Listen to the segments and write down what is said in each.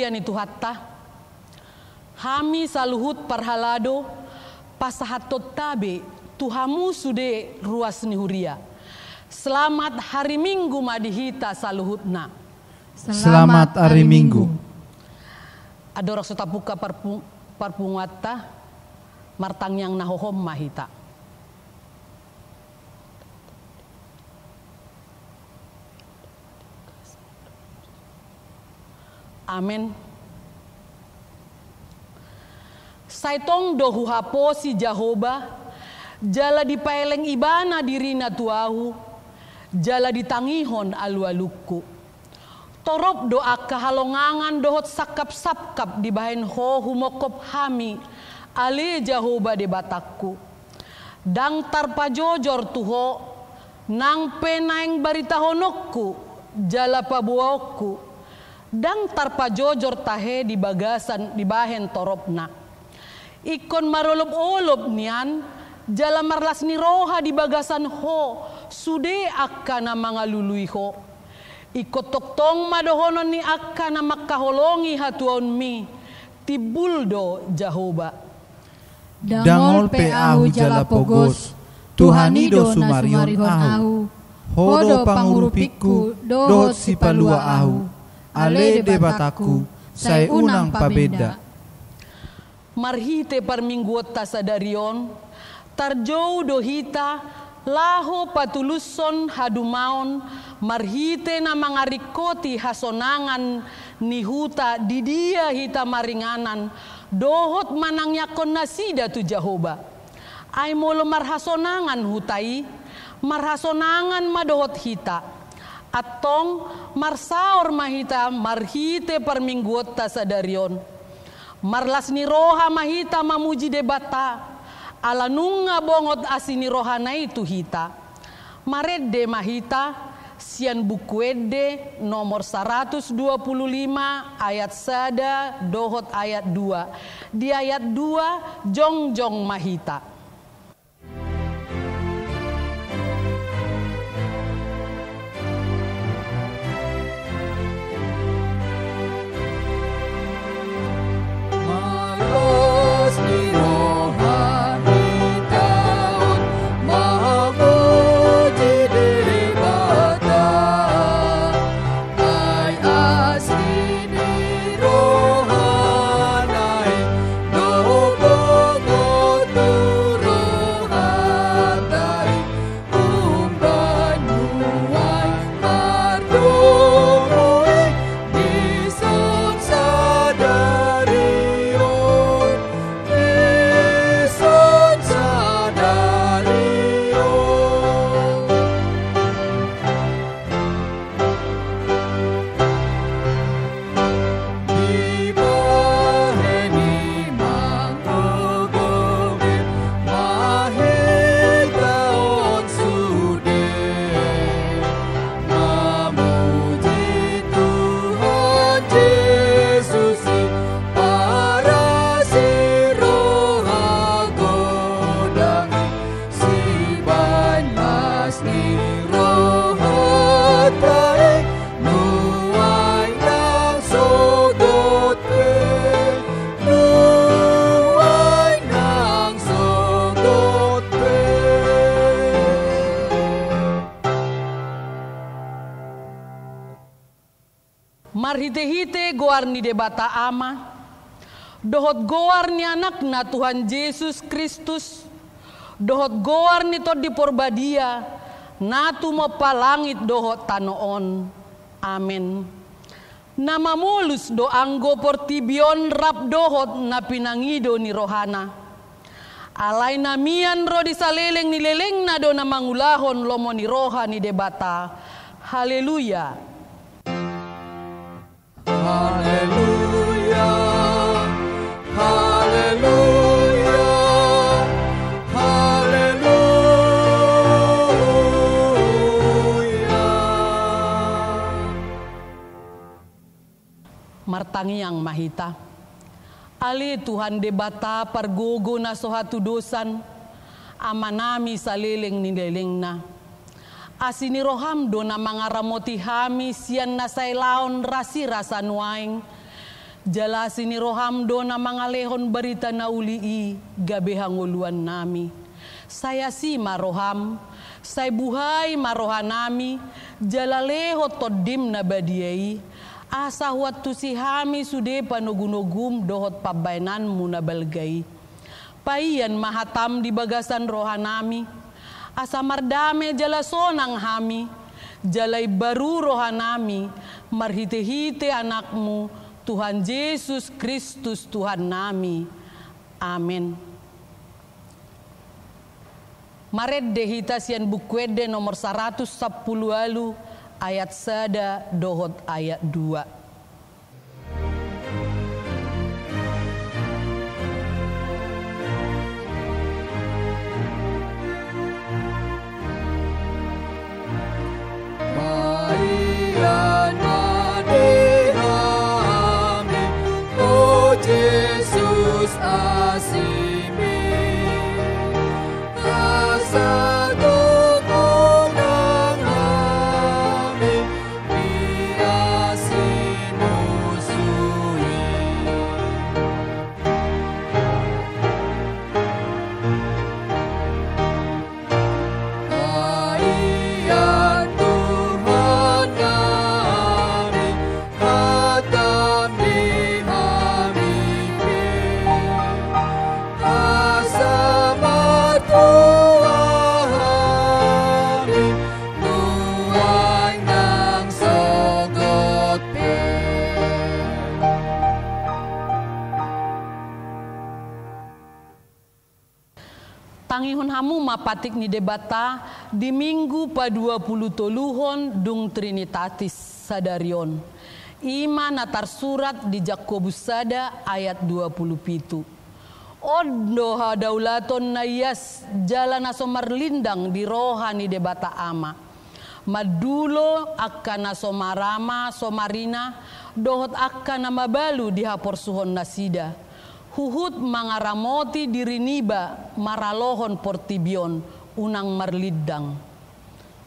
huria ni tuhatta. Hami saluhut parhalado pasahatot tabe tuhamu sude ruas ni huria. Selamat hari Minggu madihita saluhutna. Selamat hari Minggu. Adorak sotapuka parpungatta martang yang nahohom mahita. Amen. Saitong dohu hapo si Jahoba, jala dipaeleng ibana dirina tuahu, jala ditangihon alu-aluku. Torop doa kahalongangan dohot sakap-sakap dibahen ho humokop hami, ale Jahoba de batakku. Dang tarpajojor tuho, nang penaeng barita honokku, jala pabuaku. Dang tarpajojor tahe di bagasan di bahen toropna. Ikon marolob-olob nian jala marlas ni roha di bagasan ho sude akkana mga lului ho. Ikot toktong madohonon ni akkana makaholongi hatuon mi tibuldo Jahoba. Dangol pe ahu jala pogos Tuhanido sumarion ahu. Hodo pangurupiku dohot si palua ahu. Ale de bataku, saya unang pabeda. Marhite parmingguot tasadarion, tarjou dohita, laho patuluson hadumaon, marhite na mangarikoti hasonangan ni huta di dia hita maringanan, dohot manangyakon nasida tu Jahoba. Ay molo marhasonangan hutai, marhasonangan madohot hita. Atong marsaor mahita marhite parmingguot tasadarion. Marlas ni roha mahita mamuji debata. Alanunga bongot asini roha na itu hita. Maredde mahita sian bukuede nomor 125 ayat sada dohot ayat 2. Di ayat 2 jongjong mahita. Marhite-hite goar ni debata ama, dohot goar ni anak na Tuhan Yesus Kristus, dohot goar ni to di porbadia, natu mo palangit dohot tanoon. Amen. Nama mulus do anggo portibion rap dohot na pinangido ni rohana. Alay namian ro di saleleng ni leleng na do na mangulahon lomo ni roha ni debata. Haleluya. Haleluya, haleluya, haleluya. Martangi yang mahita. Ali Tuhan debata pargogo na sohatu dosan. Amanami saleleng ni leleng na. Asini roham do na mangaramoti hami sian na sailaon rasi rasa nuaing. Jalasini roham do na mangalehon berita na ulii gabe hanguluan nami. Saya si maroham, saya buhay marohanami, jalaleho todim na badiai. Asa waktu si hami sude panugunugum dohot pabainan muna balgai. Paian mahatam di bagasan rohanami. Asa mardame jala sonang hami. Jalai baru rohanami. Marhite-hite anakmu. Tuhan Yesus Kristus Tuhan nami. Amin. Maret dehita sian bukwede nomor 110 alu ayat 1 dohot ayat 2. Yesus asimi asa tumunang kami biasi musui ayat Tuhan kami hatam di Tangihon hamu mapatik ni debata di minggu pa 20 toluhon dung Trinitatis sadarion. Ima natar surat di Jakobus sada ayat 27. Ondo hadaulaton na yas jalan asomarlindang di rohani debata ama. Madulo akan asomarama somarina dohot akan mabalu di hapor suhon nasida. Huhut mangaramoti diri niba maralohon portibion unang marlidang.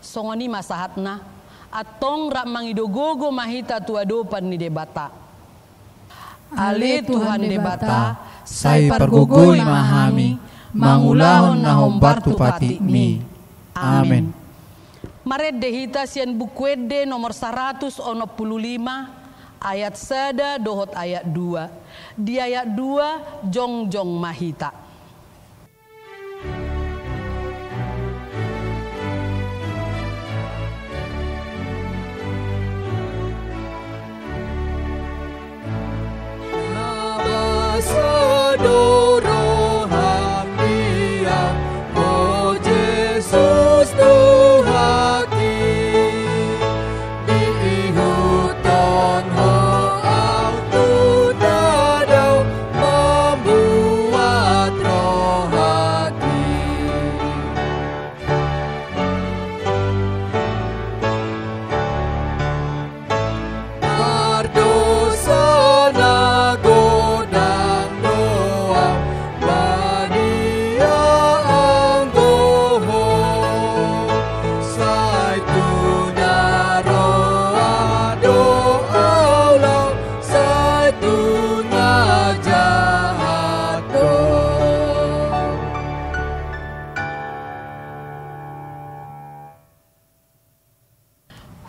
Songoni masahatna atong rak mangidogogo mahita tuadopan ni debata. Ale Tuhan debata sai pargogoi mahami mangulahon na hombartu pati mi. Amen. Maret dehita sian bukwede nomor 115 ayat 1 dohot ayat 2. Di ayat 2 jongjong mahita.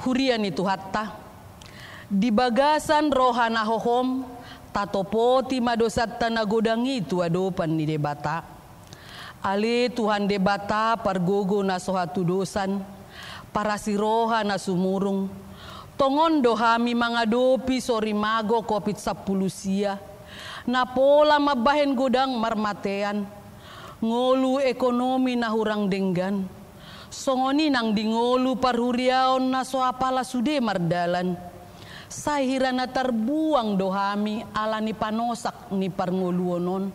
Hurian itu hatta di bagasan rohana hohom tatopoti madosat tanagodang itu adopan ni debata. Ale Tuhan debata pargogo na sohatu dosan para si roha na sumurung tongon dohami mangadopi sori mago kopit 10 sia na pola mabahen godang marmatean ngolu ekonomi na hurang denggan. Songoni nang dingolu parhuriaon na soapala sude mardalan. Sahira na terbuang dohami ala ni panosak ni parngoluonon.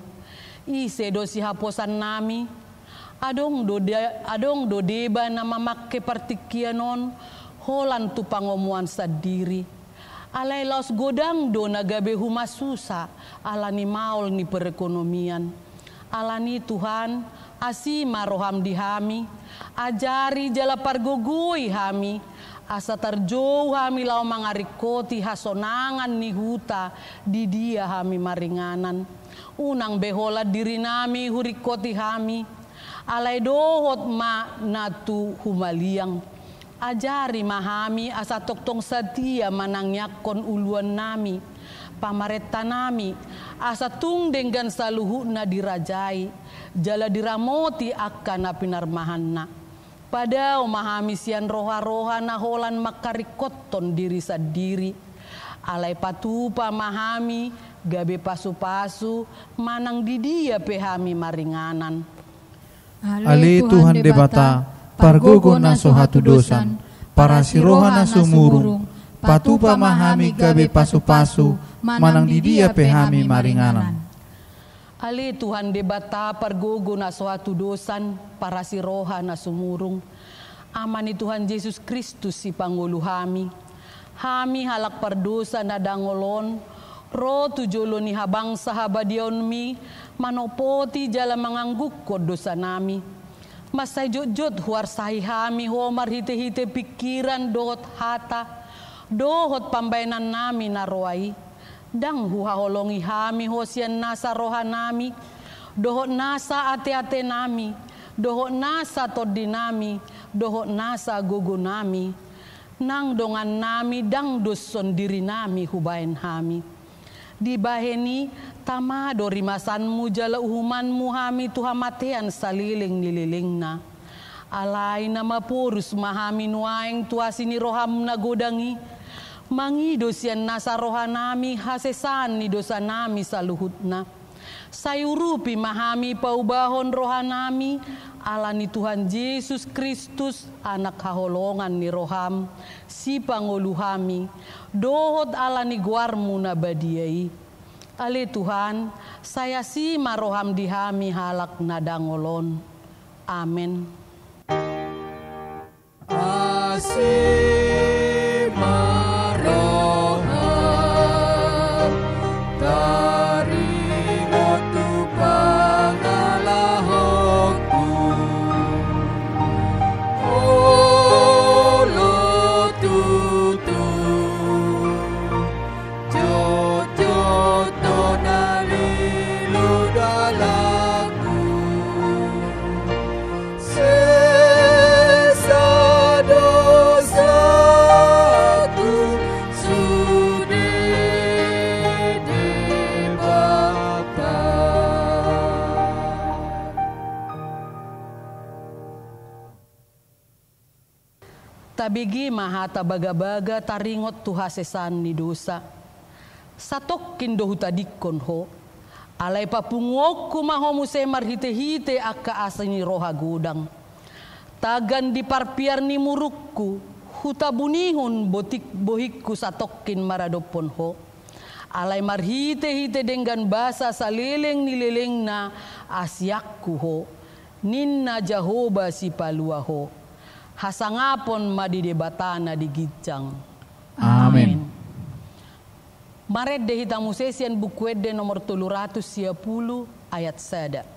Ise do si haposan nami. Adong do deba na mamakke partikianon. Holan tu pangomuan sadiri. Alai laos godang do nagabe humasusa ala ni maul ni perekonomian. Ala ni Tuhan asima roham di hami. Ajari jala pargogoi hami asa tarjou hami lau mangarikoti hasonangan ni huta di dia hami maringanan. Unang behola diri nami hurikoti hami, alai dohot ma natu humaliang. Ajari mahami asa toktong setia manangyakon uluan nami, pamareta nami, asa tungdenggan saluhuna dirajai, jala diramoti akan pinarmahanna. Pada mahami sian roha-roha naholan makarikoton diri sadiri, alai patupa mahami gabe pasu-pasu manang di dia pehami maringanan. Ale Tuhan debata pargogo na sohatu dosan, para siroha na sumurung, patupa mahami gabe pasu-pasu, manang di dia pehami maringanan. Ale Tuhan debata pargogo na sohatu dosan, para siroha na sumurung, amani Tuhan Yesus Kristus si Pangulo hami halak pardosa na dangolon, ro tujolo ni habang sahabadion mi, manopoti jala mangangguk ko dosa nami. Masay jot huar sahi hami homar hite-hite pikiran dohot hata, dohot pambayanan nami naroai. Dang huhaholongi hami hosian nasa roha nami, dohot nasa ate-ate nami, dohot nasa todi nami, dohot nasa gogo nami. Nang dongan nami dang doson diri nami hubain hami. Di baheni tama dori masanmu jala uhumanmu hami tuhamatean saliling nililing na. Alai nama purus mahami nuaing tuasini roham na godangi. Mangido sian nasa roha nami hasesan ni dosa nami saluhutna. Sayurupi mahami paubahon roha nami, ala ni Tuhan Yesus Kristus anak haholongan ni roham, si Pangulo hami, dohot ala ni guarmu na badiai. Ale Tuhan, saya si maroham di hami halak na dangolon. Amen. Asih maroham dari waktu pangalahokku, olo tutu jot nonali ludalaku, tabigi mahata baga-baga taringot tuhasesan ni dosa. Satok kindo hutadikon ho. Alai papungok kumahomu semar hite-hite akka asani roha gudang. Tagan di parpiar ni murukku, hutabunihun botik bohikku satokin maradopon ho. Alai marhite-hite dengan basa saleleng nileleng na asyakku ho. Ninna Jahoba si palua ho. Hasangapon madidebatana di gijang. Amin. Maret de hitamu sesian buku ede nomor 310 ayat sada.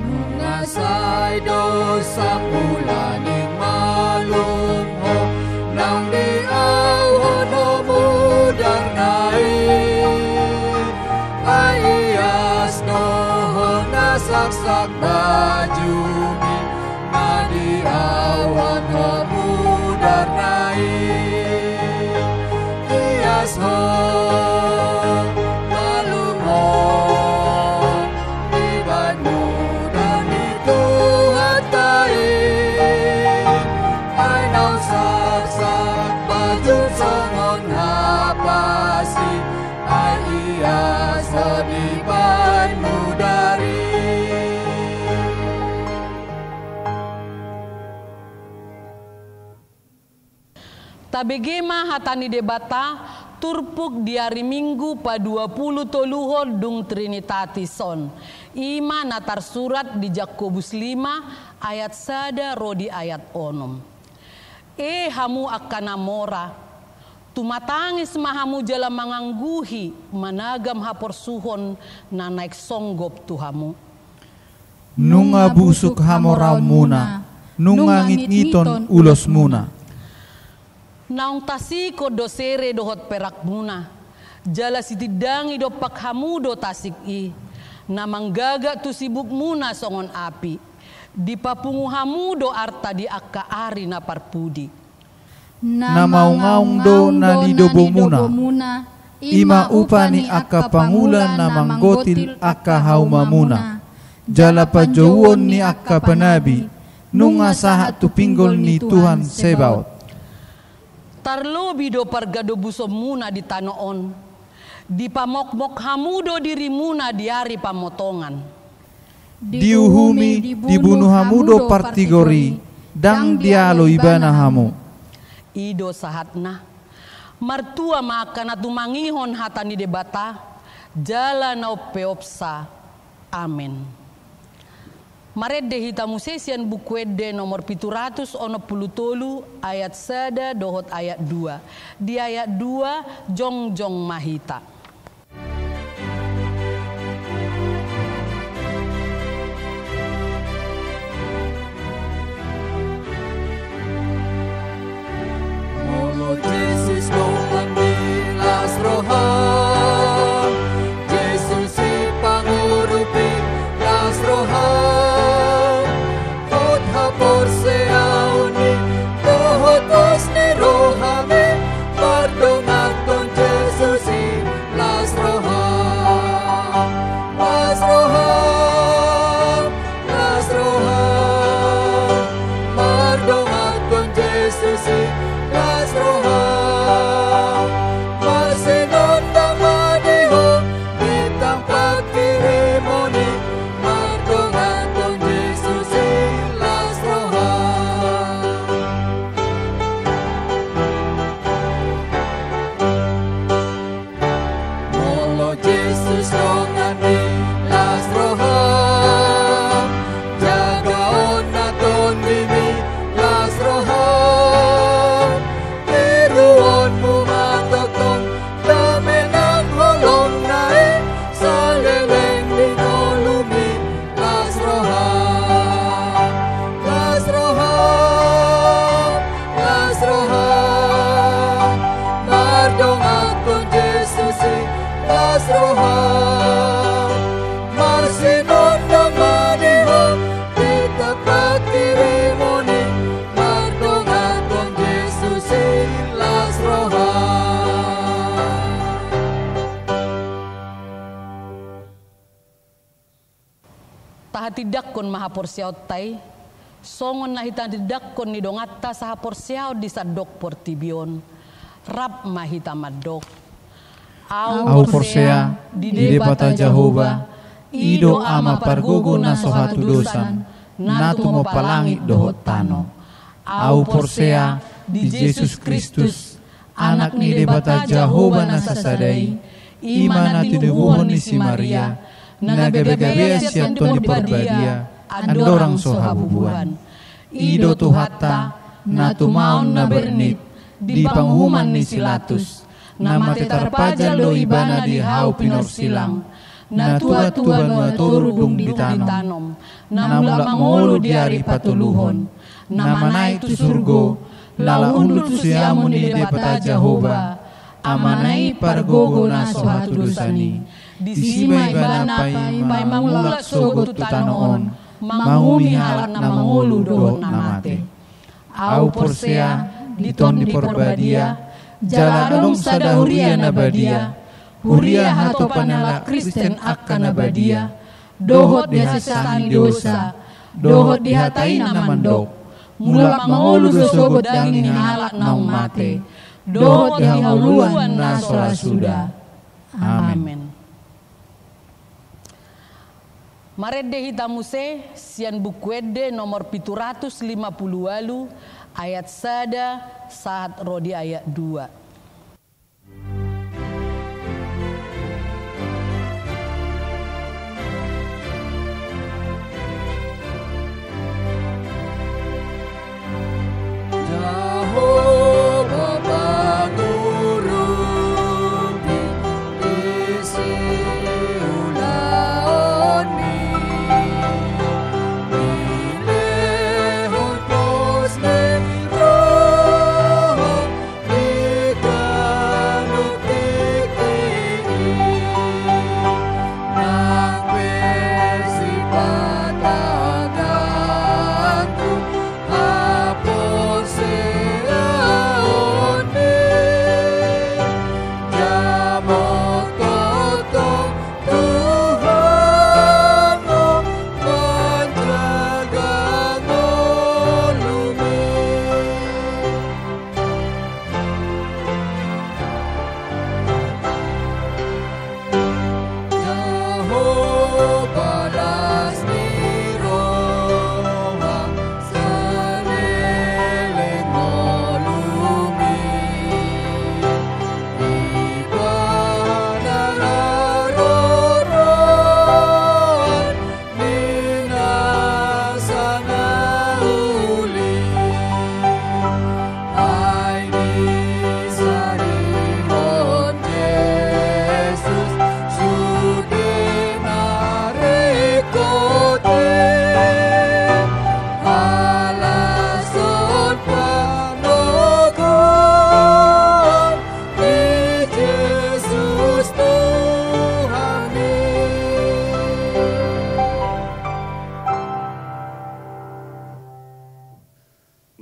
Nungasay dosa pulaning malungho, nang diawon ho mudang naik, ayas noho nasaksak bajumi, na diawon ho mudang naik, iyas ho malungho, iban mudang itu hatai, ay nang saksak baju songon hapasi, ay iyas hodipan mudari. Tabegema hatani debata turpuk di hari Minggu pa 20 toluhod dung Trinitatis-on. Ima natar surat di Jakobus 5 ayat sada rodi ayat onom. Hamu akan namora, Tumatangis mahamu jala mangangguhi managam hapor suhon na naik songgop Tuhamu. Nunga busuk hamoram muna, nunga ngit-ngiton ulos muna. Naung tasiko dosere dohot perak muna, jala sitidangi do pakhamu do tasik i, na manggaga tu sibuk muna songon api, di papungu hamu do arta di akka ari na parpudi. Na maungaung do na nidobo muna, ima upani akka pangulan na manggotil akka hauma muna. Jala pajauon ni akka panabi, nunga sahat tu pinggol ni Tuhan Sebaot. Tarlobi do pargado buso muna di tanoon, di pamokmok hamudo diri muna di ari pamotongan. Diuhumi dibunuh hamudo partigori, dang dialo ibana hamu. Ido sahatna, martua makan atu mangihon hatani debata, jala nau peopsa. Amin. Maredde hitamu sesian bukuede nomor 763 ayat 1 dohot ayat 2. Di ayat 2 jongjong mahita. Molo Jesus dongan bilas rohan, Jesus si pangurupi las rohan. Por seauni dohot osne rohame pardonat con Jesus y las rohan, las rohan, las rohan, pardonat con Jesus y las rohan. Marsenon damaniho di tempat kirimoni pardonat con Jesus y Jesus dongani las rohan, jagaon naton mimi las rohan, iruon mumatotong damenang holong nae, saleleng linolumi las rohan, las rohan, las rohan, mardongat con Jesus las rohan, marsinon damaniho di tempat kirimoni, mardongat con Jesus las rohan. Tahatidak kon mahaporsiaw tay, songon nahitan tidak kon nidongata sahaporsiaw di sadok portibion, rap mahita madok. Au forsea di debata Jehovah, ido ama pargogo na sohatu dosan, natu mo palangit dohot tano. Au forsea di Jesus Kristus, anak ni debata Jehovah na sasadai, ima na tinubuhon ni si Maria, na gabe-gabe siya to ni porbadia, andorang sohabubuhan. Ido tuhata na tumaon na bernit, di panghuman ni Silatus, na matetarpajal do ibana di hau pinorsilang, na tua-tua na turudung ditanom, na mulak molo di ari patuluhon, na manay tu surgo, lalaunut siyamu ni depata Jehovah, amanay pargogo na sohatu dosani, di simay banapay may mangulak sogot tutanoon, mangumi halak na mangulu doon na mate. Au porsea, diton di porbadia, jalanong sa dahuria na badia, huria hato panala Kristen akka na badia, dohot di hasasani dosa, dohot di hatain na mandok, mulak mangulu dosogot dangin halak na umate, dohot di hauluan na suda. Amen. Maredde hitamuse sian bukuede nomor 750 ayat 1 saat rodi ayat 2. Jehovah bangun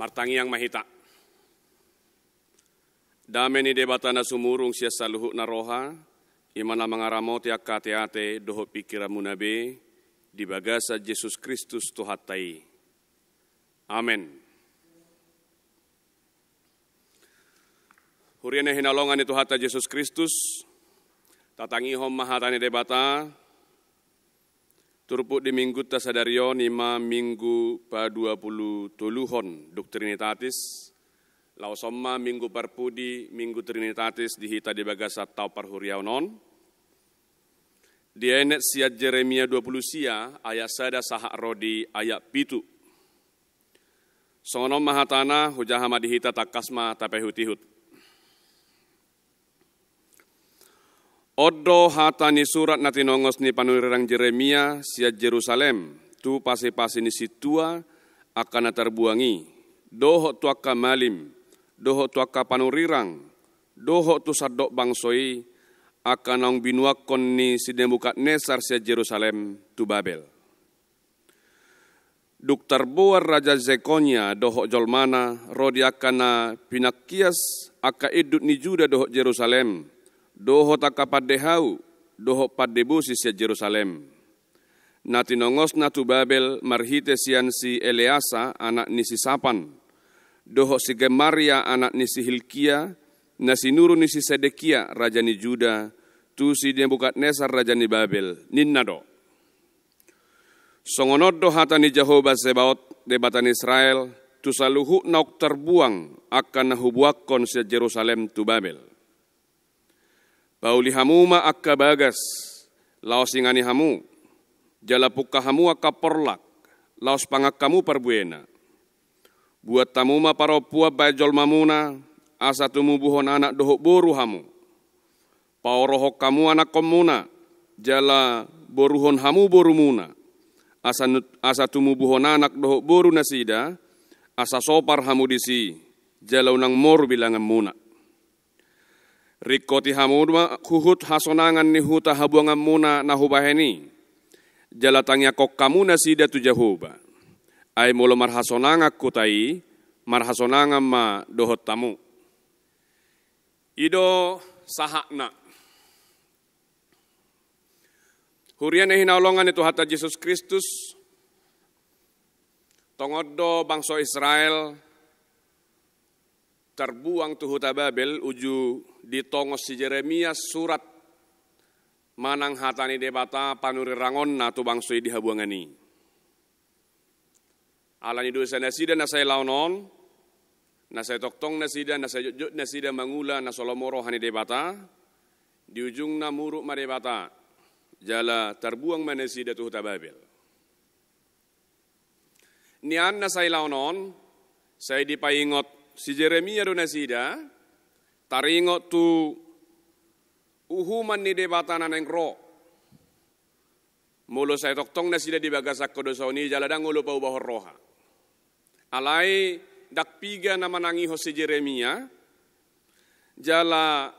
Martangi yang mahita. Dameni debatana sumurung sia saluhu na roha, imana mangaramoti akate-ate doho pikiramu nabe, di bagasa Yesus Kristus Tuhatai. Amen. Huriane hinalongan itu hata Yesus Kristus, tatangihom mahatani debata, turpuk di minggu tasadario nima minggu pa 20 tuluhon Trinitatis, laosomma minggu parpudi minggu Trinitatis dihita di bagasa tau parhuriaunon, dienet siat Jeremia 20 sia, ayat sada sahak rodi ayat pitu. Sonom mahatana hujahama dihita takasma tapehutihut. Odo hatani surat natinongos ni panurirang Jeremia siat Jerusalem, tu pasi-pasi ni situa akan terbuangi, doho tu akka malim, doho tu akka panurirang, doho tu sadok bangsoi, akan nong binuakon ni si Nebukadnesar siat Jerusalem tu Babel. Duk terbuar Raja Zekonia doho jolmana, rodi akana pinakias akka idut ni Juda doho Jerusalem, doho taka padehau, doho padebusi sia Jerusalem. Nati nongos natu Babel marhite sian si Eleasa anak ni si Sapan, doho si Gemaria anak ni si Hilkia, nasi nuru ni si Sedekia raja ni Juda, tu si Nebukadnesar raja ni Babel, ninnado. Songonodo hata ni Jehovah Sebaot debatan Israel, tu saluhu nauk terbuang akan nahubuakon sia Jerusalem tu Babel. Pauli hamu ma akka bagas, laos ingani hamu, jalapuka hamu akka porlak, laos pangak kamu perbuena. Buat tamu ma paropua bajol mamuna, asa tumubuhon anak dohok boru hamu. Paurohok kamu anak komuna, jala boruhon hamu boru muna. Asa tumubuhon anak dohok boru nasida, asa sopar hamu disi, jala unang mor bilangan muna. Rikoti hamudma huhut hasonangan ni huta habuangan muna nahubaheni. Jalatangnya kok kamu nasida tu Jehovah. Ay molo marhasonangak kutai, marhasonangan ma dohot tamu. Ido sahakna. Hurian hinaulongan itu hata Yesus Kristus. Tongodo bangsa Israel terbuang tu huta Babel uju ditongos si Jeremia surat manang hatani debata panurirangon na tu bangsoi dihabuangani. Alani dosa nasida na saya launon, na saya toktong nasida, na saya jujut nasida mangula na solomoro hani debata, di ujung na muruk ma debata, jala terbuang manasida tu huta Babel. Nian na saya launon, saya dipaingot si Jeremia do nasida, taringot tu uhuman ni debatan nang ro. Mulo saya toktong nasida di bagasak kodosoni jaladang ulo pa ubah roha. Alai dak piga na manangiho si Jeremia, jala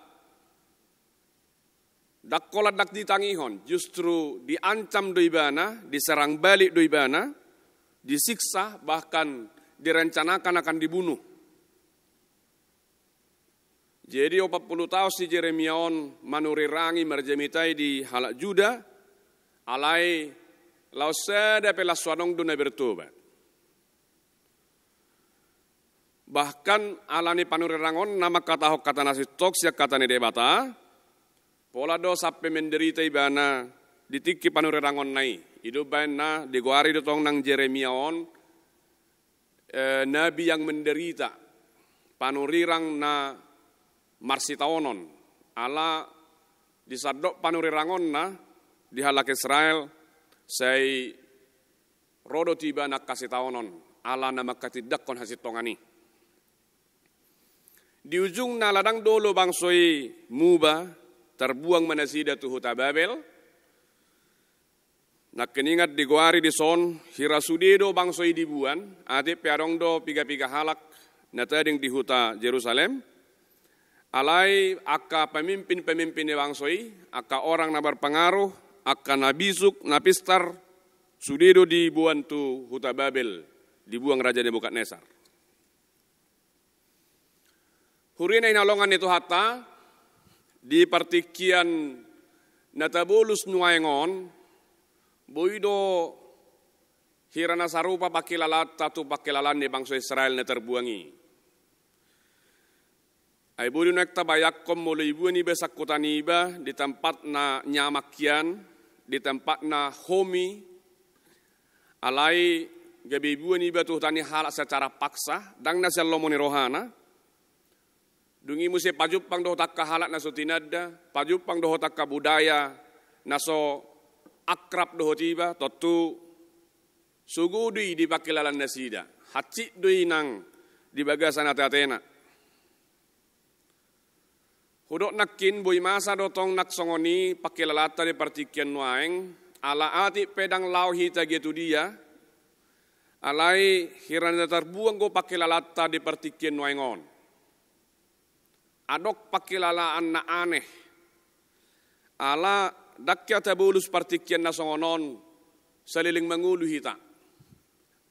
dak kolat dak ditangihon, justru diancam doibana, diserang balik doibana, disiksa bahkan direncanakan akan dibunuh. Jadi 40 tahun si Jeremia on manurirangi marjamitai di halak Juda, alai lausada pelaswanong duna bertobat. Bahkan alani panurirangon nama kata hok kata nasi toks ya kata ni debata, pola do sape menderita ibana ditiki panurirangon nai, hidup bana digoari dotong nang Jeremia on, nabi yang menderita, panurirang na marsitaonon, ala disadok panurirangon na di halak Israel, say rodo tiba nak kasih taonon, ala nama katidak kon hasit tongani. Di ujung na ladang dolo bangsoi muba, terbuang manasida tu huta Babel, nak keningat di goari di son, hirasudedo bangsoi dibuan, ade pearong do piga-piga halak, natading di huta Jerusalem, alai akka pemimpin-pemimpin bangsoi, akka orang na berpengaruh, akka nabisuk, napistar, sudedo dibuan tu huta Babel, dibuang Raja Nebukadnesar. Hurina inalongan itu hatta di partikian natabulus nuaengon boido hirana sarupa pakilalat tatu pakilalan di bangsa Israel na terbuangi. Ay budi nekta bayakkom mulai ibu ni besak kutaniba di tempat na nyamakian, di tempat na homi, alai gabi ibu ni batu tani halak secara paksa, dang na selomoni rohana, dungi musi pajupang doh takka halak na sutinada, pajupang doh takka budaya, naso akrab doh tiba, totu sugudi di pakilalan nasida, hacik dui nang di bagasan atena. Hudok nakin bui masa dotong nak songoni pakilalata di partikian nuaeng ala ati pedang lau hita gitu dia alai hirana terbuang go pakilalata di partikian nuaengon adok pakilalaan na aneh ala dakya tabulus partikian na songonon seliling mengulu hita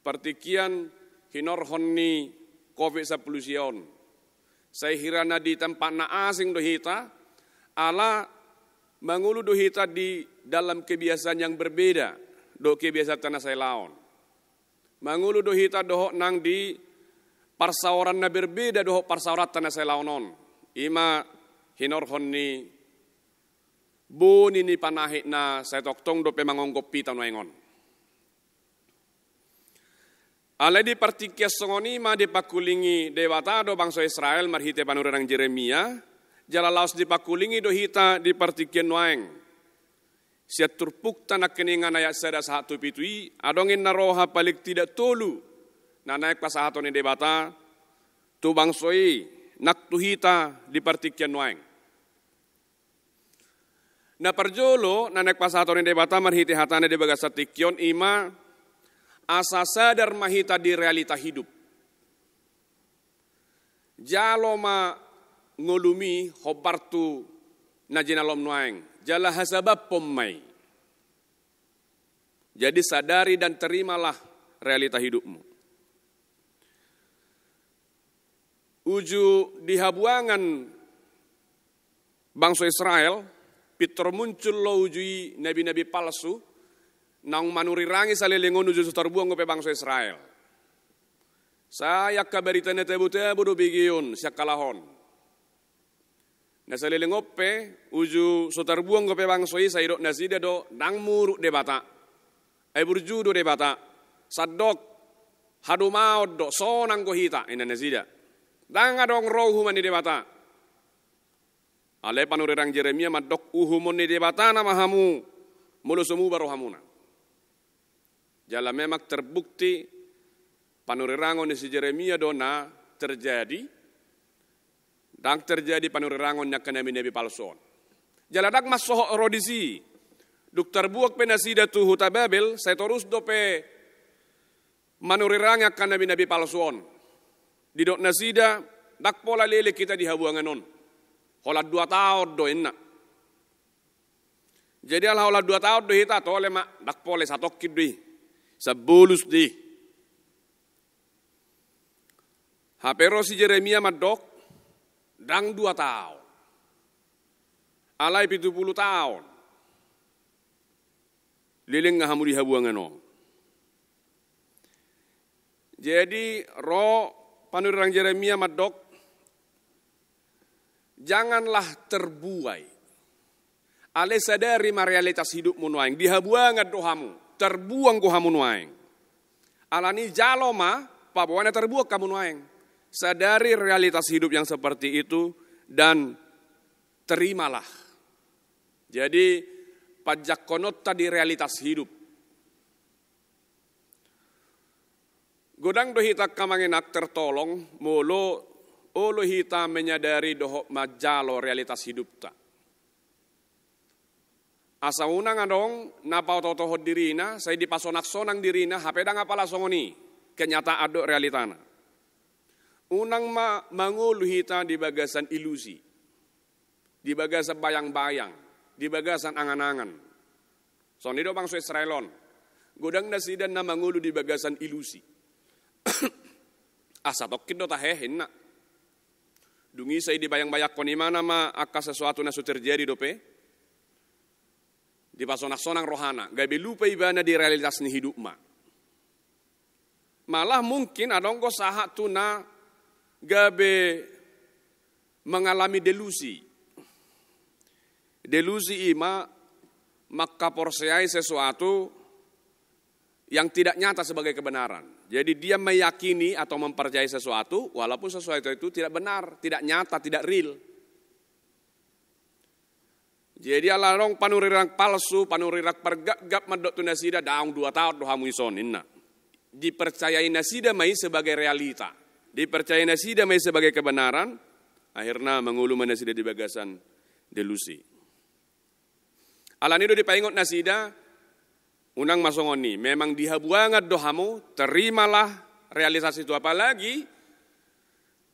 partikian hinor honni COVID-19 saya hirana di tempat na asing dohita, ala mengulu dohita di dalam kebiasaan yang berbeda, do kebiasaan tanah saya laon. Mengulu dohita dohok nang di parsauran na berbeda dohok parsaurat tanah saya laonon. Ima hinor honni buni ni panahit na saya toktong do pemangongkop pita noengon. Alai di partikia songoni ma di pakulingi dewata do bangsa Israel marhite panurang Jeremia jala laos di pakulingi do hita di partikia nuaeng sia turpuk tanak keningan ayat sada satu pitui adongin naroha palik tidak tolu na naik pasahato ni dewata tu bangsoi nak tu hita di partikia nuaeng na perjolo na naik pasahato ni dewata marhite hatane di bagasatikion ima asa sadar mahita di realita hidup. Jalo ma ngolumi hobartu najinalom nuaeng. Jala hasabab pommai. Jadi sadari dan terimalah realita hidupmu. Uju di habuangan bangsa Israel, Peter muncul lo ujui nabi-nabi palsu, nang manurirangi salilingon uju terbuang ke bangsa Israel. Saya kabarita na tebu-tebu do bigiyon siya kalahon. Na salilingope uju terbuang ke bangsa Israel na sida do nang muruk de bata. Ay burju do de bata. Sadok hadumaod do sonang ko hita ina na sida. Dang adong rohu man de bata. Ale panurirang Jeremia madok uhumon ni de bata na mahamu mulusumu barohamuna. Jala memang terbukti panurirangon si Jeremia dona terjadi dan terjadi panurirangon nya kana nabi palsuon. Jala dak masoh rodisi duk terbuak penasida tu hutababel saya terus dope manuriranga kana nabi palsuon. Di dok nasida dak pola lele kita di habuanganon. Hola 2 tahun do enna. Jadi ala hola 2 tahun do hita tole mak dak pole satokid di sabulus di. Hapero si Jeremia madok dang 2 tahun. Alai 70 tahun. Liling ngahamu di habuangan. Jadi ro panurang Jeremia madok janganlah terbuai. Ale sadari realitas hidupmu nuaing di habuangan dohamu. Terbuang ku hamu nuaeng. Alani jaloma pabuana terbuang kamu nuaeng. Sadari realitas hidup yang seperti itu dan terimalah. Jadi pajak konot tadi realitas hidup. Godang dohita kamanginak tertolong mulu olo hita menyadari dohok majalo realitas hidup tak. Asa unang adong napau totoh dirina, saya dipasonak-sonang dirina, hapedang apalah songoni, kenyataan adok realitana. Unang mangulu hita di bagasan ilusi, di bagasan bayang-bayang, di bagasan angan-angan. Sonido bangsa Israelon, godang nasidan na mangulu di bagasan ilusi. Asa tokin do tahehin na. Dungi saya dibayang-bayak koni mana ma akka sesuatu nasu terjadi dope. Di pasonak-sonang rohana. Gabe lupa ibana di realitas ni hidup ma. Malah mungkin adonggo sahat tuna gabe mengalami delusi. Delusi ima maka porseai sesuatu yang tidak nyata sebagai kebenaran. Jadi dia meyakini atau mempercayai sesuatu walaupun sesuatu itu tidak benar, tidak nyata, tidak real. Jadi alarong panurirak palsu, panurirak pergap-gap medok tu nasida daung 2 tahun dohamu ison inna. Dipercayai nasida mai sebagai realita. Dipercayai nasida mai sebagai kebenaran, akhirnya mengulu nasida di bagasan delusi. Alanido dipaingot nasida, unang masongoni, memang dihabuangat dohamu, terimalah realisasi itu. Apalagi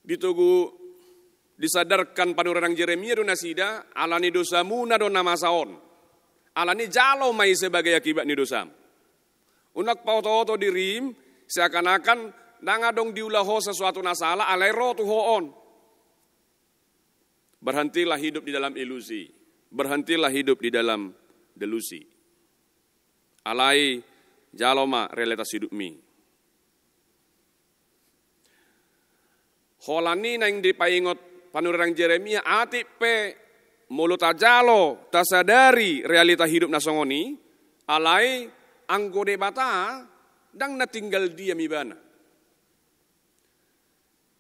ditugu disadarkan panurang Yeremia do nasida, alani dosamu na do namasaon. Alani jalo mai sebagai akibat ni dosam. Unak pauto-auto dirim, seakan-akan nangadong diulaho sesuatu nasalah, alai roh tu hoon. Berhentilah hidup di dalam ilusi. Berhentilah hidup di dalam delusi. Alai jaloma realitas hidup mi. Holani nang dipaingot panurang Yeremia ati pe mulut ajalo tasadari realita hidup nasongoni alai anggo debata dang natinggal dia mibana.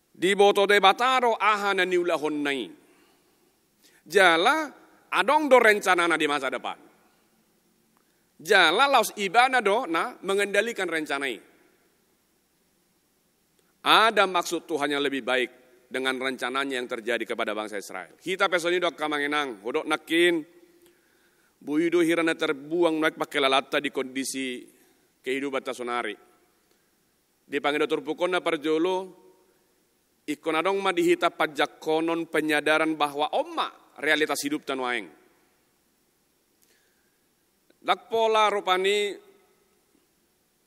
Di boto debataro ahana niulahon nai. Jala adong do rencana di masa depan. Jala laus ibana do na mengendalikan rencana ini. Ada maksud Tuhan yang lebih baik dengan rencananya yang terjadi kepada bangsa Israel. Kita pesoni dok kamangenang, hodok nakin, buido hirana terbuang naik pakai lalata di kondisi kehidupan tasonari. Dipanggil dokter pukona parjolo, ikon adong ma dihita pajak konon penyadaran bahwa omma realitas hidup tanuaeng. Dak pola rupani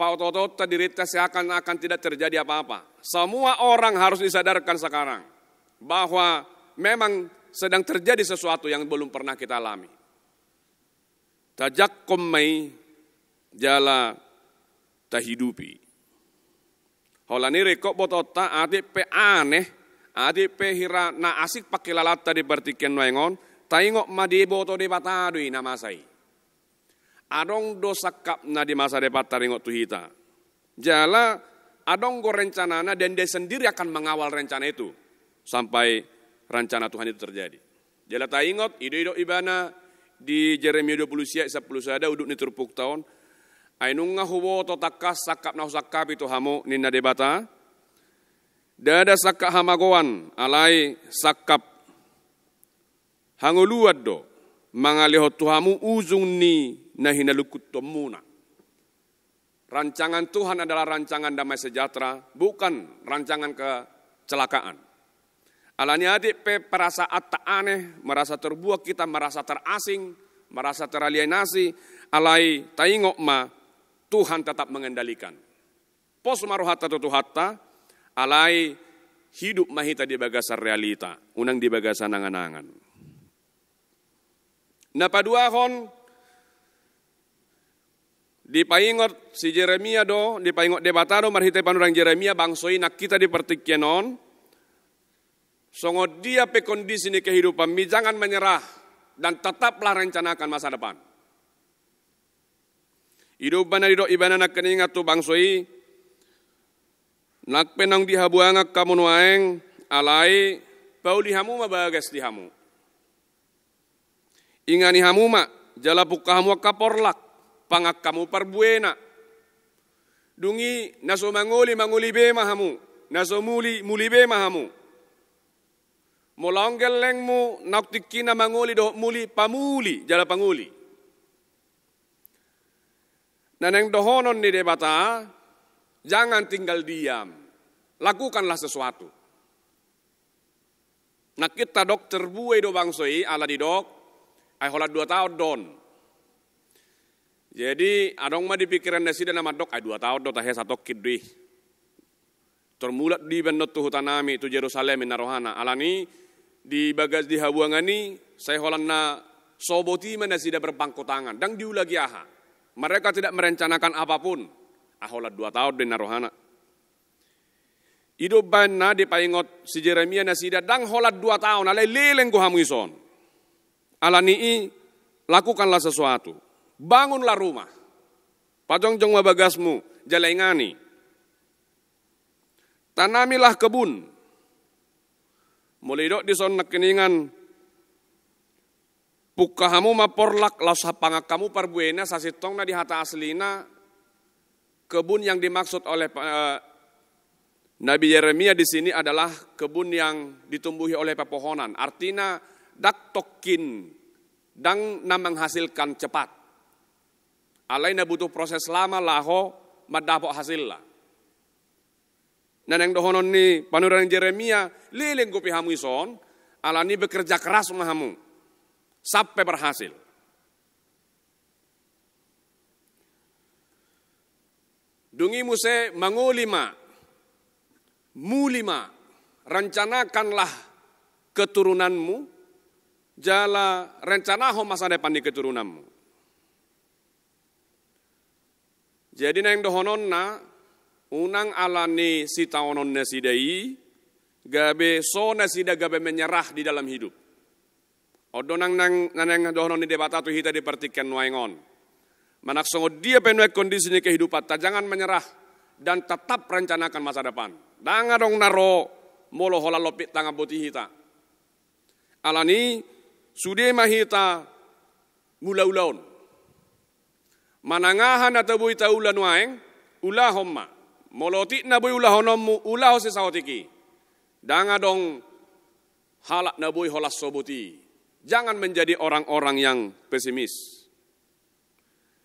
pautotot dirita seakan-akan tidak terjadi apa-apa. Semua orang harus disadarkan sekarang bahwa memang sedang terjadi sesuatu yang belum pernah kita alami. Tajak komai jala tahidupi. Holani rekok botota ade pe aneh, ade pe hira na asik pakai lalata di pertikian noengon, taingok madi boto de batadui nama sai. Adong dosa kap na di masa depan taringok tuhita. Jala adong go rencanana dan dia sendiri akan mengawal rencana itu sampai rencana Tuhan itu terjadi. Jala taingot ide-ide ibana di Yeremia 20 sia 10 sada uduk ni turpuk tahun. Ainung ngahuwo to takas sakap na sakap itu hamu ninna debata. Dada sakap hamagoan alai sakap hanguluad do mangalihot tuhamu uzung ni nahinalukut tomuna. Rancangan Tuhan adalah rancangan damai sejahtera, bukan rancangan kecelakaan. Alani adik pe perasaan tak aneh, merasa terbuat kita, merasa terasing, merasa teralienasi, alai taingok ma Tuhan tetap mengendalikan. Pos maruhata tutuhatta, alai hidup mahita di bagasan realita, unang di bagasan angan-angan. Napaduahon dipaingot si Yeremia do, dipaingot debatado marhite panurang Yeremia bangsoi nak kita di pertikienon. Songo dia pe kondisi ni kehidupan mi jangan menyerah dan tetaplah rencanakan masa depan. Hidup bana dido ibana nak keningat tu bangsoi nak penang dihabuangak kamu nuaeng alai pauli hamu mabagas dihamu. Ingani hamu ma jala pukahamu kaporlak pangak kamu perbuena. Dungi naso manguli bema hamu, naso muli bema hamu. Molonggel lengmu naktikina manguli do muli pamuli jala panguli. Naneng dohonon ni debata, jangan tinggal diam, lakukanlah sesuatu. Nak kita dok terbuai do bangsoi ala di dok, ay holat 2 tahun don. Jadi adong ma dipikiran nasida nama dok ay 2 tahun do tahe satu kidri. Termulat di benot tu hutanami tu Yerusalem narohana alani di bagas di habuangani saya holanna soboti mana sida berpangku tangan dan diulagi aha. Mereka tidak merencanakan apapun. Aholat 2 tahun di narohana. Ido banna di paingot si Jeremia nasida dang holat 2 tahun alai leleng ko hamuison. Alani lakukanlah sesuatu. Bangunlah rumah. Pajongjong mabagasmu jalaingani. Tanamilah kebun. Mulai dok di son keningan pukahamu maporlak laus hapangak kamu parbuena sasitong na di hata aslina kebun yang dimaksud oleh Nabi Yeremia di sini adalah kebun yang ditumbuhi oleh pepohonan. Artinya dak tokin dang na menghasilkan cepat. Alaina butuh proses lama laho madapok hasil lah. Naneng dohonon ni panuran Yeremia lileng kopi hamu ison alani bekerja keras mahamu sampai berhasil. Dungi muse mangulima mulima rencanakanlah keturunanmu jala rencanaho masa depan di keturunanmu. Jadi neng dohonon na unang alani si taonon nasidai gabe so nasida gabe menyerah di dalam hidup. Odo nang dohonon ni debata tu hita dipertikan waingon. Manak songo dia penuh kondisinya kehidupan, jangan menyerah dan tetap rencanakan masa depan. Danga dong naro molo hola lopit tanga boti hita. Alani sude mahita mula-ulaon. Manangahan atau buita ulan waeng ulah homma. Molotik na boy ulah honommu ulah si sawatiki. Danga dong halak na boy holas soboti. Jangan menjadi orang-orang yang pesimis.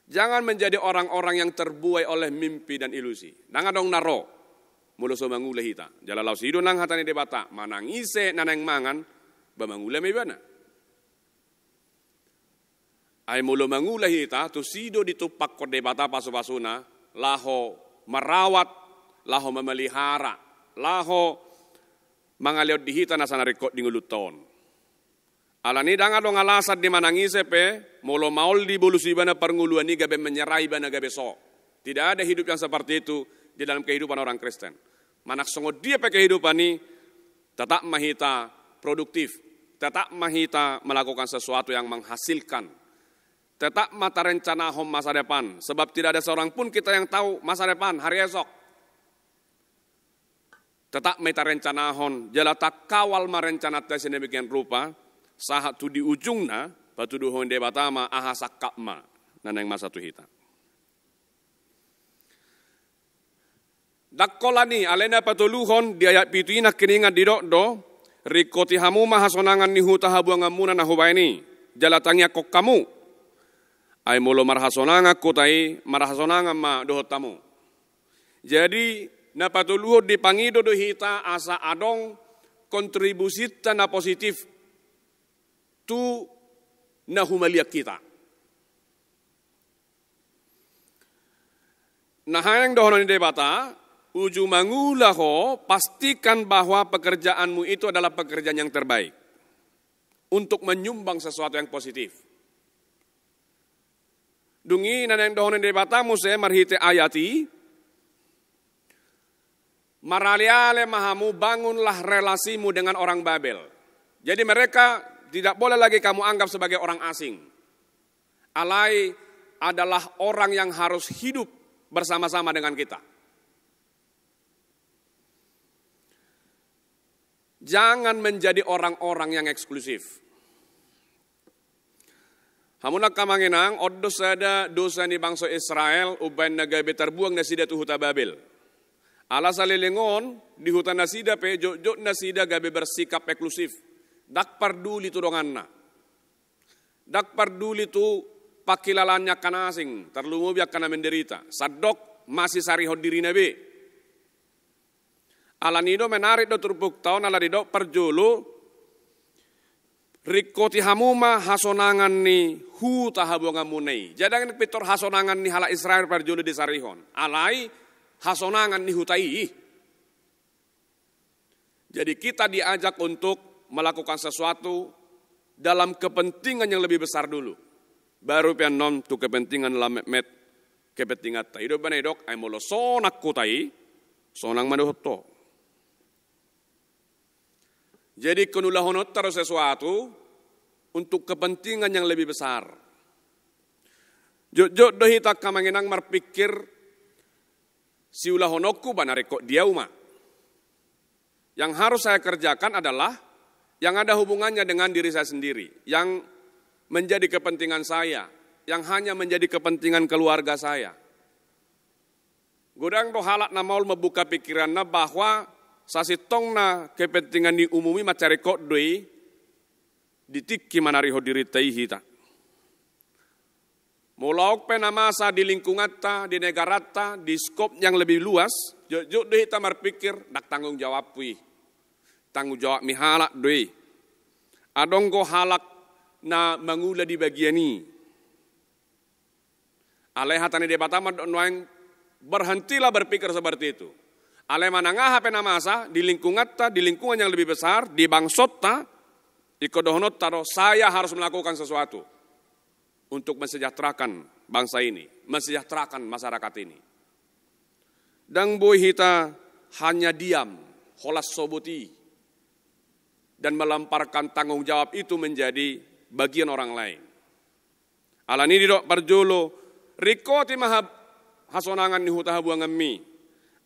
Jangan menjadi orang-orang yang terbuai oleh mimpi dan ilusi. Danga dong naro mulo so mangula hita. Jala laus hido nang hatani debata manangise nanang mangan bamangula may bana. Ay mulo mangula hita tu sido ditupak ko debata paso-pasuna laho merawat, laho memelihara, laho mangaliot dihita na sanarikot di nguluton. Alani danga dong alasad di manangise pe, molo maol di bulusi bana pernguluan ni gabe menyerai bana gabe so. Tidak ada hidup yang seperti itu di dalam kehidupan orang Kristen. Manak songo dia pe kehidupan ni, tetap mahita produktif, tetap mahita melakukan sesuatu yang menghasilkan. Tetap mata rencana hom masa depan. Sebab tidak ada seorang pun kita yang tahu masa depan, hari esok. Tetap mata rencana hon. Jala tak kawal merencana tes demikian rupa. Sahat tu di ujungna. Batu duhon debatama ahasak kapma. Nanang masa tu hita. Dakkolani alena patuluhon. Di ayat pituina keningan didok do. Rikoti hamu mahasonangan ni huta habuangan muna na hubaini. Jala tangya kok kamu. Ay mulo marhasonanga kutai marhasonanga ma dohot tamu. Jadi napatuluhod di pangido do hita asa adong kontribusita na positif tu na humaliak kita. Nahayang dohonon ni debata uju mangula ho pastikan bahwa pekerjaanmu itu adalah pekerjaan yang terbaik untuk menyumbang sesuatu yang positif. Dungi nanang dohonen debata muse marhite ayati maraliale mahamu bangunlah relasimu dengan orang Babel. Jadi mereka tidak boleh lagi kamu anggap sebagai orang asing. Alai adalah orang yang harus hidup bersama-sama dengan kita. Jangan menjadi orang-orang yang eksklusif. Hamunak kamanginang, oddos ada dosa ni bangsa Israel, ubain nagabe terbuang nasida tu huta Babel. Ala salilingon, di hutan nasida pe, jok nasida gabe bersikap eksklusif. Dak parduli tu donganna. Dak parduli tu pakilalannya kana asing, terlumubiak kana menderita. Sadok masih sarihod diri nabe. Ala nido menarik do turpuk tahun, ala nido perjulu, Rikoti hamuma hasonangan ni huta habuangan munei. Jadang pitor hasonangan ni hala Israel perjulu di sarihon. Alai hasonangan ni hutai. Jadi kita diajak untuk melakukan sesuatu dalam kepentingan yang lebih besar dulu. Baru pian non tu kepentingan lamet kepentingan ta. Hidup banedok ay molo sonak kutai sonang manuhto. Jadi kunulahonot taruh sesuatu untuk kepentingan yang lebih besar. Jok dohita kamanginang marpikir si ulahonokku banareko dia uma. Yang harus saya kerjakan adalah yang ada hubungannya dengan diri saya sendiri, yang menjadi kepentingan saya, yang hanya menjadi kepentingan keluarga saya. Godang to halak na maul membuka pikiranna bahwa sasitongna kepentingan diumumi macareko doi ditikki manariho diri taihita. Mulauk penamasa di lingkungan ta, di negara ta, di skop yang lebih luas, juk doi ta marpikir dak tanggung jawab wi. Tanggung jawab mi halak doi. Adong ko halak na mangula di bagian ini. Aleh hatani debatama noeng berhentilah berpikir seperti itu. Aleh manangah penamasa di lingkungan ta, di lingkungan yang lebih besar, di bangsot ta, ikodohonot taro saya harus melakukan sesuatu untuk mensejahterakan bangsa ini, mensejahterakan masyarakat ini. Dan boy hita hanya diam, holas sobuti, dan melemparkan tanggung jawab itu menjadi bagian orang lain. Alani didok parjolo, riko ti mahab hasonangan ni huta habuangan mi.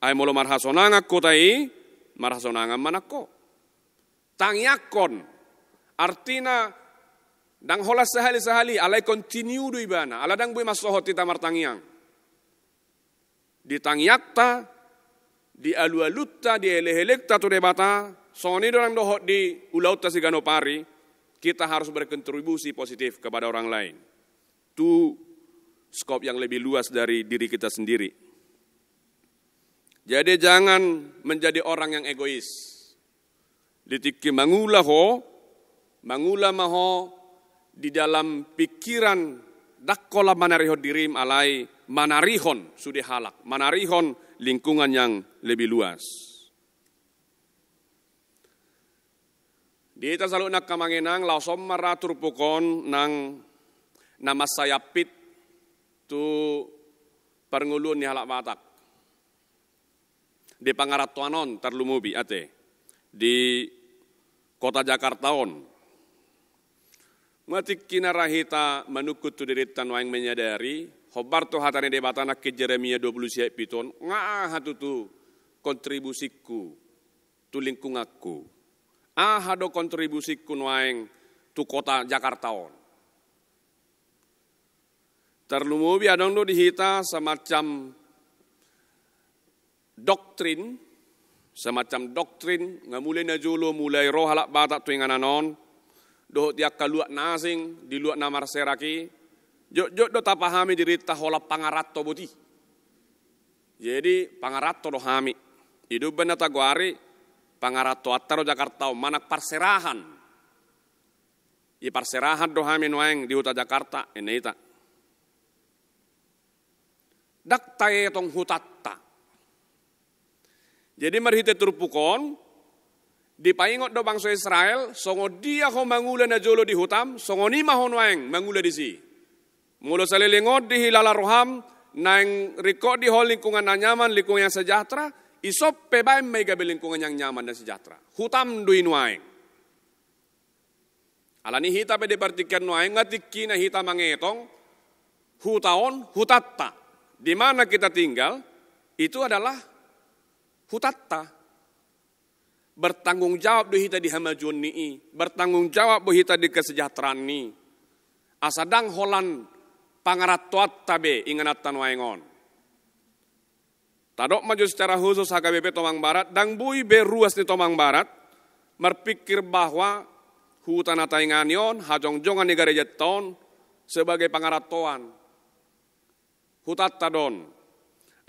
Ay molo marhasonangan kotai, marhasonangan manako. Tangyakon, artina dang holas sehali-sehali, alay continue do ibana, aladang boy masohot ti tamar tangyang. Di tangyakta, di alu-alutta, di elehelekta tu debata, soni dorang dohot di ulauta si ganopari, kita harus berkontribusi positif kepada orang lain. Itu skop yang lebih luas dari diri kita sendiri. Jadi jangan menjadi orang yang egois. Ditiki mangula maho di dalam pikiran dakkola manarihon dirim alai manarihon sudah halak, manarihon lingkungan yang lebih luas. Di tasaluk nak kamanginang lausom maratur pukon nang nama sayapit tu perngulun ni halak batak. Di Pangaratuanon terlumubi ate di kota Jakartaon. Matik kinarahita manukut tu diritan waing menyadari hobar tu hatane debatana ke Jeremia 20 piton ngah hatu tu kontribusiku tu lingkungaku. Hado kontribusiku waing tu kota Jakartaon. Terlumubi adong do dihita semacam doktrin ngamulai na julo mulai roh halak batak tu ingananon doh tiak kaluak nasing di luak namar seraki jok do tapahami dirita hola pangaratto buti. Jadi pangaratto do hami hidup benar taguari pangaratto attaro Jakarta manak parserahan i parserahan do hami noeng di huta Jakarta eneita dak tae tong hutatta. Jadi marhite turpukon dipaingot do bangsa Israel songo dia ho mangula na jolo di hutam songo ni mahon waeng mangula di si. Mulo salilingot di hilala roham nang riko di hol lingkungan na nyaman lingkungan yang sejahtera isop pebaim mega lingkungan yang nyaman dan sejahtera. Hutam duin waeng. Alani hita pe departikan waeng ngatiki na hita mangetong hutaon hutatta. Di mana kita tinggal itu adalah hutatta. Bertanggung jawab dohita di hamajuan ni, bertanggung jawab dohita di kesejahteraan ni. Asadang holan pangaratuat tabe inganatan waengon. Tadok maju secara khusus HKBP Tomang Barat, dang bui beruas di Tomang Barat, berpikir bahwa hutan atainganion, hajong-jongan di gereja ton sebagai pangaratuan. Hutatta don.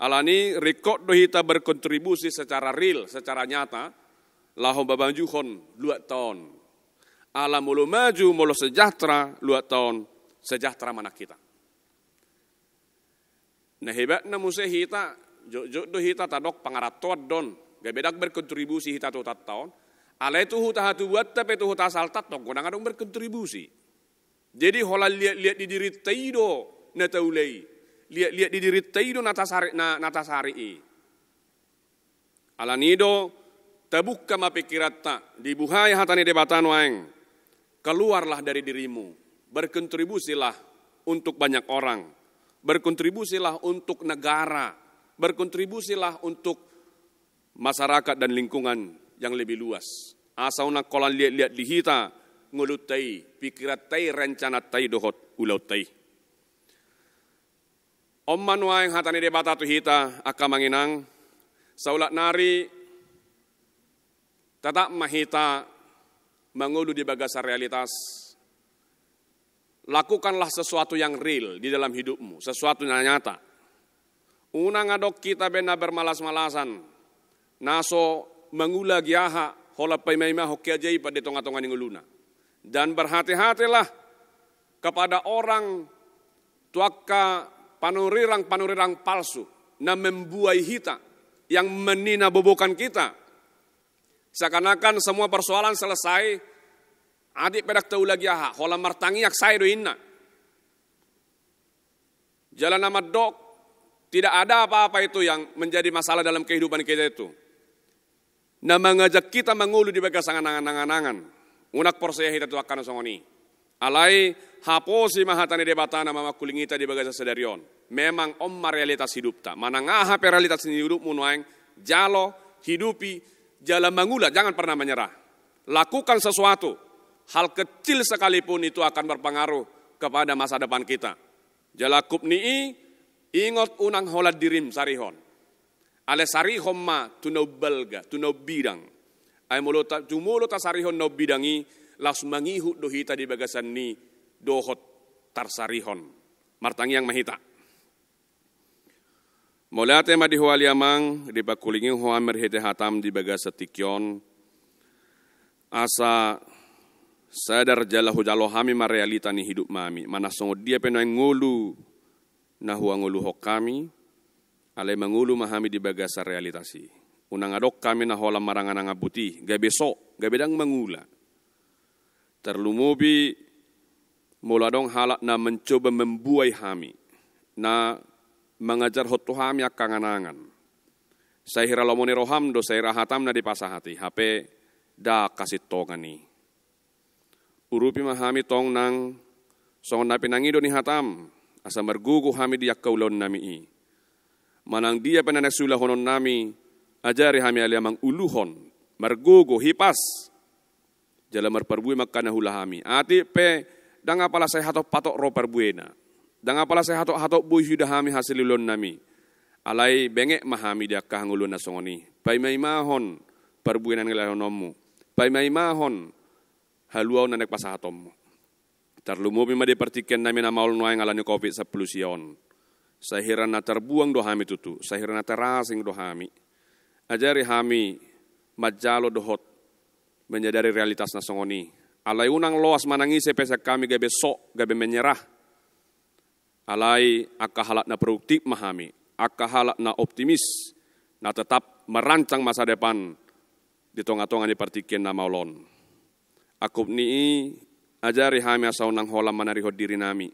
Alani rekod dohita berkontribusi secara real, secara nyata, lahom babanjuhon 2 tahun. Alam mulu maju, mulu sejahtera 2 tahun, sejahtera mana kita. Nah hebatnya musuh hita, jok dohita tadok pangaratuat don, gabedak berkontribusi hita 2 tahun, Alai tuh hatu buat tapi tuh asal tatok kadang-kadang berkontribusi. Jadi hola lihat di diri taido na taulei. Lihat di diri taido natasari. Alanido tabukka mapikirata dibuhai hatani debatan waeng. Keluarlah dari dirimu. Berkontribusilah untuk banyak orang. Berkontribusilah untuk negara. Berkontribusilah untuk masyarakat dan lingkungan yang lebih luas. Asauna kolan lihat lihita ngulutai, pikiratai, rencanatai dohot ulautai. Om manua yang hatani debata tu hita aka manginang saulat nari tetap mahita mengulu di bagasa realitas. Lakukanlah sesuatu yang real di dalam hidupmu, sesuatu yang nyata. Unang adok kita benar bermalas-malasan, naso mengula giaha hola paimaima hoki ajai pada tonga-tonga nguluna. Dan berhati-hatilah kepada orang tuaka panurirang palsu na membuai hita yang menina bobokan kita. Seakan-akan semua persoalan selesai, adik pedak tahu lagi aha, hola martangiak saya do inna. Jalan nama dok, tidak ada apa-apa itu yang menjadi masalah dalam kehidupan kita itu. Na mengajak kita mengulu di bagas angan-angan. Unak porsaya hita tu akan songoni. Alai haposi mahatani debatana mama kulingita di bagas sedarion. Memang omma realitas hidup ta. Manangaha pe realitas hidup munuaeng jalo hidupi jalan mengula, jangan pernah menyerah. Lakukan sesuatu. Hal kecil sekalipun itu akan berpengaruh kepada masa depan kita. Jalakup nii ingot unang holad dirim sarihon. Ale sarihon ma tunau belga, tunau bidang. Ay jumulo ta sarihon no bidangi las mangihu dohita di bagasan ni dohot tarsarihon. Martangi yang mahita. Mulate ma dihuali amang di bakulingi huamer hete hatam di bagasa tikyon. Asa sadar jalahu jalo hami ma realita ni hidup mami. Mana songo dia penoy ngulu na huangulu hok kami. Ale mengulu mahami di bagasa realitasi. Unang adok kami na holam marangan nga buti. Gabe so, gabe dang mengula. Terlumubi mula dong halak na mencoba membuai hami. Na mengajar hotu hami akanganangan. Saya hira lomoni roham do saya rahatam na di pasahati. Hape da kasih tongani. Urupi mahami tong nang songon na pinangido ni hatam. Asa mergugu hami di yakkaulon nami i. Manang dia penanek sulah honon nami, ajari hami aliamang uluhon, margogo, hipas. Jala marperbui makana hula hami. Ati pe, dang apala saya hatok patok ro perbuena. Dang apala saya hatok bui sudah hami hasilulon nami. Alai bengek mahami dia kahangulun na songoni. Pai mai mahon, perbuenan ngelahonommu. Pai mai mahon, haluau nanek pasahatommu. Terlumubi ma dipertikan nami na maul nuay ngalani COVID 10 sion. Sahira na terbuang do hami tutu, sahira na terasing do hami. Ajari hami majalo dohot menyadari realitas na songoni. Alai unang loas manangise pesak kami gabe sok, gabe menyerah. Alai akahalat na produktif mahami, akahalat na optimis, na tetap merancang masa depan di tonga-tonga di partikian na maulon. Akup ni ajari hami asau nang holam manarihon diri nami.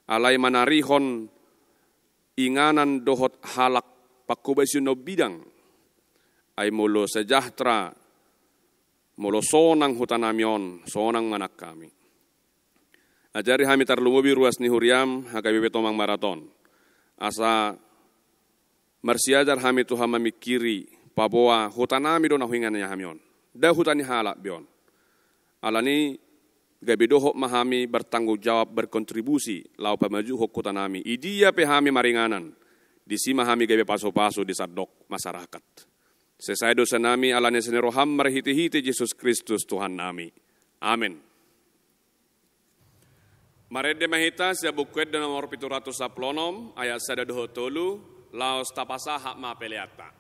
Alai manarihon inganan dohot halak pakubaisyo no bidang ay mulo sejahtera mulo sonang hutanamion sonang manak kami. Ajari hami tarlumubi ruas ni huriam hakabibe tomang maraton. Asa marsiajar hami tuha mamikiri paboa hutanami do na huingan niya hamion. Da hutani halak bion. Alani gabi dohok mahami bertanggung jawab berkontribusi lau pemaju hok kutanami. Idia pehami maringanan. Di sima hami gabi paso-paso di sadok masyarakat. Sesai dosa nami alane seneroham marhiti-hiti Yesus Kristus Tuhan nami. Amin. Marede mahita sia bukuet dan nomor 710 ayat sada doho tolu laos tapasa hak ma peleata.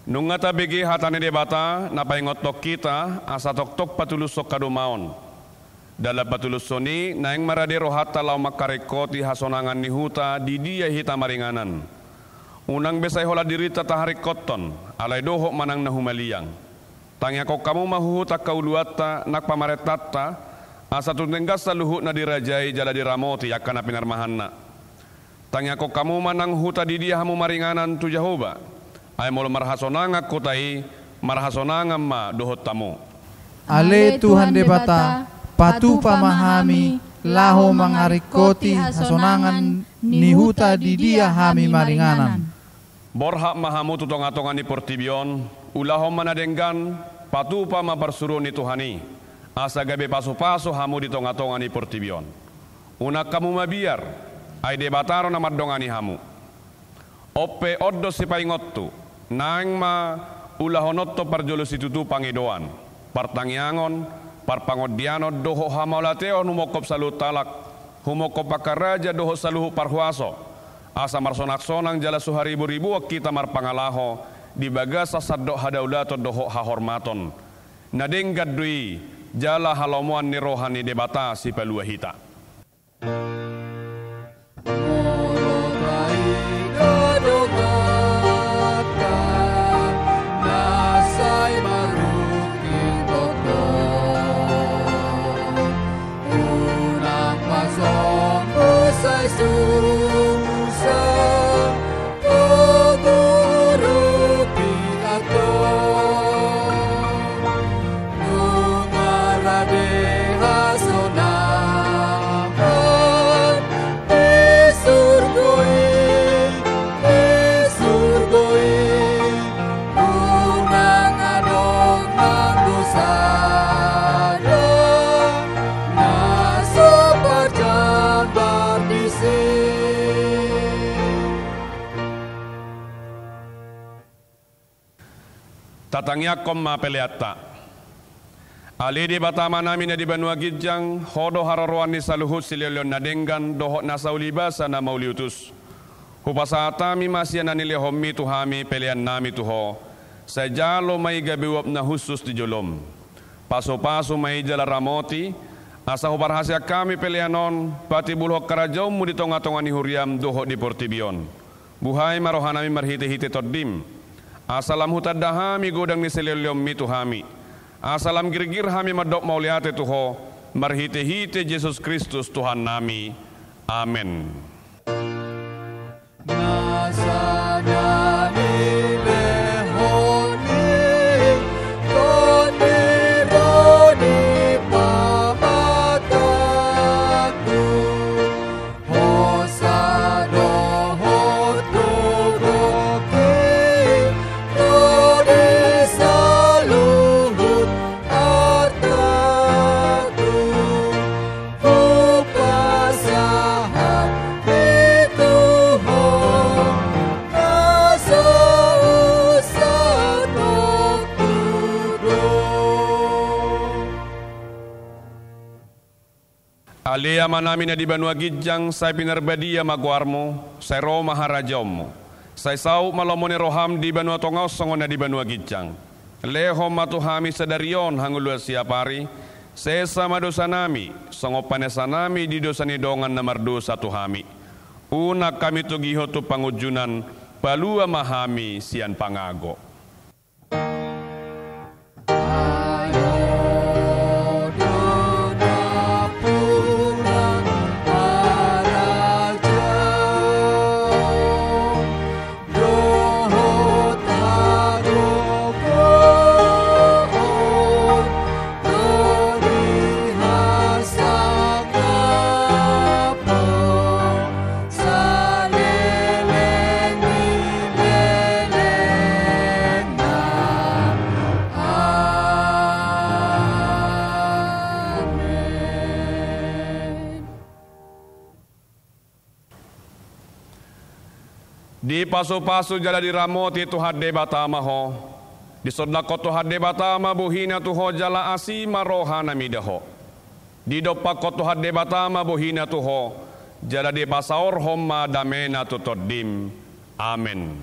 Nunga tabigi hatane debata napaingotok kita asa tok patulus sok kadumaon. Dalam patulus soni naeng marade rohata lau makarekoti hasonangan ni huta di dia hita maringanan. Unang besai hola dirita taharik koton alai dohok manang nahumaliang. Tangya kok kamu mahuhuta kauluata nak pamaretata asa tuntenggasa luhut na dirajai jala diramoti yakana pinarmahanna. Tangya kok kamu manang huta di dia hamu maringanan tu Jehovah. Ay molo marhasonanga kutai marhasonanga ma dohot tamu. Ale Tuhan debata patu pamahami laho mangarikoti hasonangan ni huta di dia hami maringanan. Borhak mahamu tutong-atongan ni portibion ulahom manadenggan patu pama bersuru ni Tuhani asa gabe pasu-pasu hamu di tong-atongan ni portibion. Unak kamu mabiar ay debataro na madongani hamu. Ope oddo sipaingottu nang ma ulahonotto parjolo situtu pangidoan partangyangon parpangodiano doho hamalateo numokop salu talak humokop pakaraja doho saluhu parhuaso asa marsonak-sonang jala suharibu-ribu kita marpangalaho di bagasa saddo hadaulato doho hahormaton nadeng gadui jala halomuan ni rohani debata si pelua hita. Tatangya komma peleata. Ali di batama namin na di Banua Gidjang, hodo hararuan ni saluhut sililyon na denggan, dohot na saulibasa na mauliutus. Hupasa atami masya na nilihom tuhami pelean nami tuho, sa jalo may gabiwap na husus di jolom. Paso-paso may jala ramoti, asa hubarhasya kami peleanon, pati bulhok karajom mo di tonga-tonga ni huriam dohot di portibion. Buhay marohanami marhiti-hiti toddim. Asalam hutad dahami godang ni selelyom mituhami. Asalam girgir hami madok mauliate tuho. Marhite-hite Yesus Kristus Tuhan nami. Amen. Alia manami na di Banua Gidjang, say pinarbadia magwarmo, say Roma harajom, say sau malomoni roham di Banua Tongos songon na di Banua Gidjang. Lehom matuhami sadarion hangulua siapari, sesa madosa nami, songo panesa nami di dosa nidongan na mardosa tuhami. Una kami tugiho tu pangujunan, palua mahami sian pangago. Di paso-paso jala di ramoti tu hadde batama ho. Di sodako tu hadde batama buhina tu ho jala asima rohana midaho. Di dopako tu hadde batama buhina tu ho. Jala di basaor homma damena tu toddim. Amen.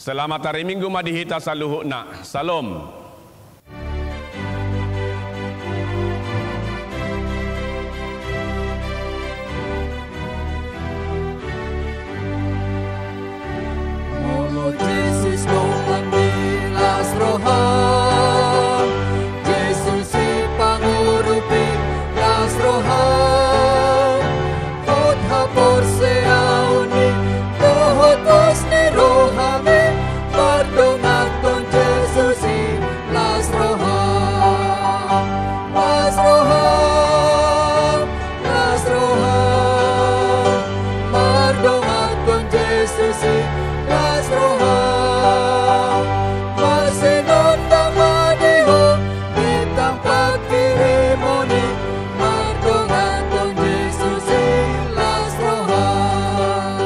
Selamat hari Minggu madihita saluhukna. Salam. Molo Jesus nongan bilas rohan, Jesus si pangurupi las rohan, hot hapor seauni, tohotos ni rohame, pardongaton Jesus si las rohan, las rohan, las rohan, pardongaton Jesus si las rohan, marsenon damadiho, bitang pagkirimoni, pardongaton Jesus si las rohan.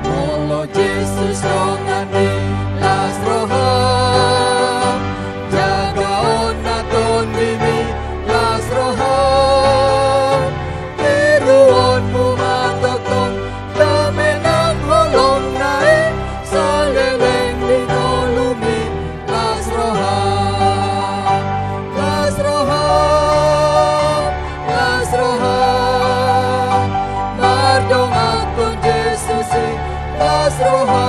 Molo Jesus nongani las rohan, jagaon naton bimi las rohan, iruon mumatoton damenang holong nae, saleleng linolumi las rohan, las rohan, las rohan, pardongaton Jesus si las rohan.